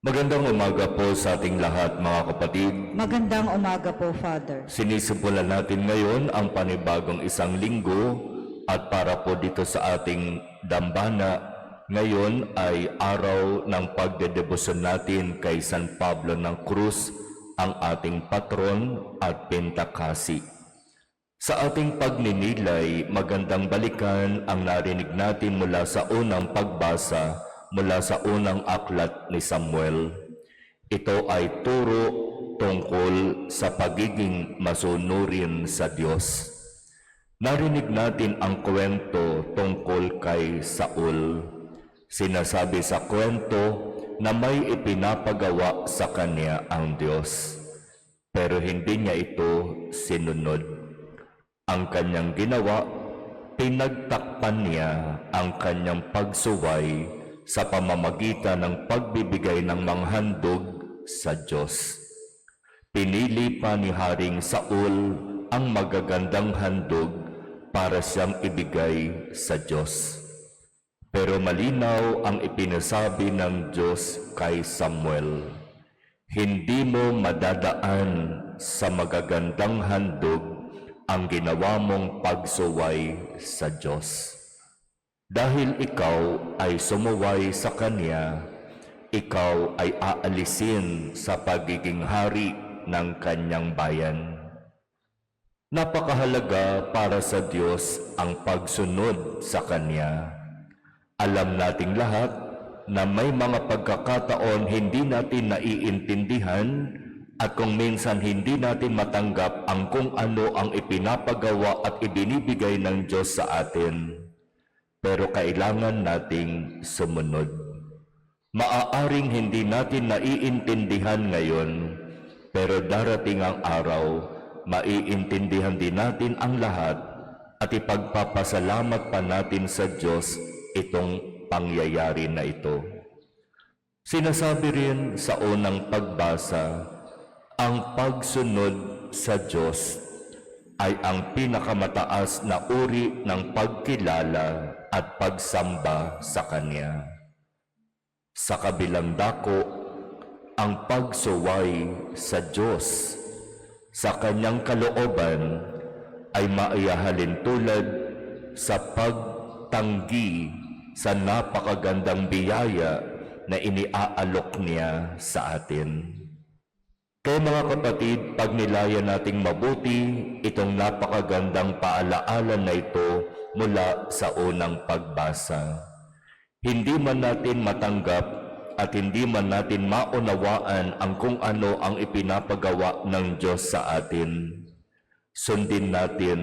Magandang umaga po sa ating lahat, mga kapatid. Magandang umaga po, Father. Sinisimulan natin ngayon ang panibagong isang linggo at para po dito sa ating dambana, ngayon ay araw ng pagdedebosyon natin kay San Pablo ng Cruz, ang ating patron at pintakasi. Sa ating pagninilay, magandang balikan ang narinig natin mula sa unang pagbasa mula sa unang aklat ni Samuel. Ito ay turo tungkol sa pagiging masunurin sa Diyos. Narinig natin ang kwento tungkol kay Saul. Sinasabi sa kwento na may ipinapagawa sa kanya ang Diyos, pero hindi niya ito sinunod. Ang kanyang ginawa, pinagtakpan niya ang kanyang pagsuway sa pamamagitan ng pagbibigay ng manghandog sa Diyos. Pinili pa ni Haring Saul ang magagandang handog para siyang ibigay sa Diyos. Pero malinaw ang ipinasabi ng Diyos kay Samuel, hindi mo madadaan sa magagandang handog ang ginawa mong pagsuway sa Diyos. Dahil ikaw ay sumuway sa Kanya, ikaw ay aalisin sa pagiging hari ng Kanyang bayan. Napakahalaga para sa Diyos ang pagsunod sa Kanya. Alam nating lahat na may mga pagkakataon hindi natin naiintindihan at kung minsan hindi natin matanggap ang kung ano ang ipinapagawa at ibinibigay ng Diyos sa atin. Pero kailangan nating sumunod. Maaaring hindi natin naiintindihan ngayon, pero darating ang araw, maiintindihan din natin ang lahat at ipagpapasalamat pa natin sa Diyos itong pangyayari na ito. Sinasabi rin sa unang pagbasa, ang pagsunod sa Diyos ay ang pinakamataas na uri ng pagkilala at pagsamba sa Kanya. Sa kabilang dako, ang pagsuway sa Diyos sa Kanyang kalooban ay maihahalin tulad sa pagtanggi sa napakagandang biyaya na iniaalok niya sa atin. Kaya mga kapatid, pagnilayan nating mabuti itong napakagandang paalaala na ito mula sa unang pagbasa. Hindi man natin matanggap at hindi man natin maunawaan ang kung ano ang ipinapagawa ng Diyos sa atin, sundin natin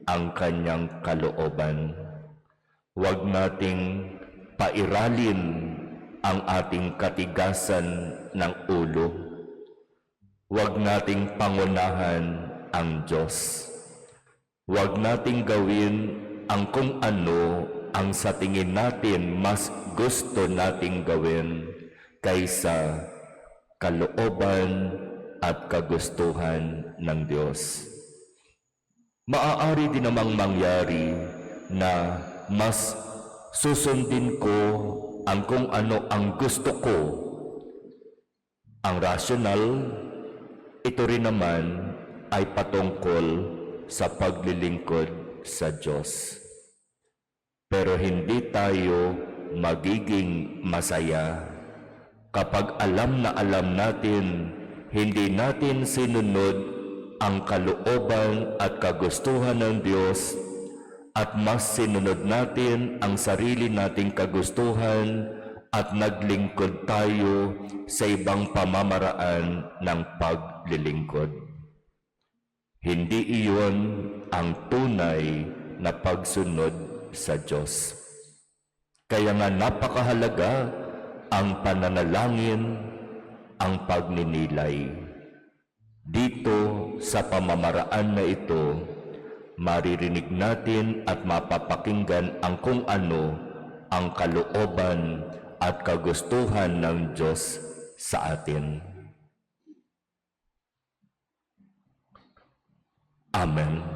ang Kanyang kalooban. Huwag nating pairalin ang ating katigasan ng ulo. Huwag nating pangunahan ang Diyos. Huwag nating gawin ang kung ano ang sa tingin natin mas gusto nating gawin kaysa kalooban at kagustuhan ng Diyos. Maaari din namang mangyari na mas susundin ko ang kung ano ang gusto ko, ang rational. Ito rin naman ay patungkol sa paglilingkod sa Diyos. Pero hindi tayo magiging masaya kapag alam natin hindi natin sinunod ang kalooban at kagustuhan ng Diyos at mas sinunod natin ang sarili nating kagustuhan at naglingkod tayo sa ibang pamamaraan ng paglilingkod. Hindi iyon ang tunay na pagsunod sa Diyos. Kaya nga napakahalaga ang pananalangin, ang pagninilay. Dito sa pamamaraan na ito, maririnig natin at mapapakinggan ang kung ano ang kalooban at kagustuhan ng Diyos sa atin. Amen.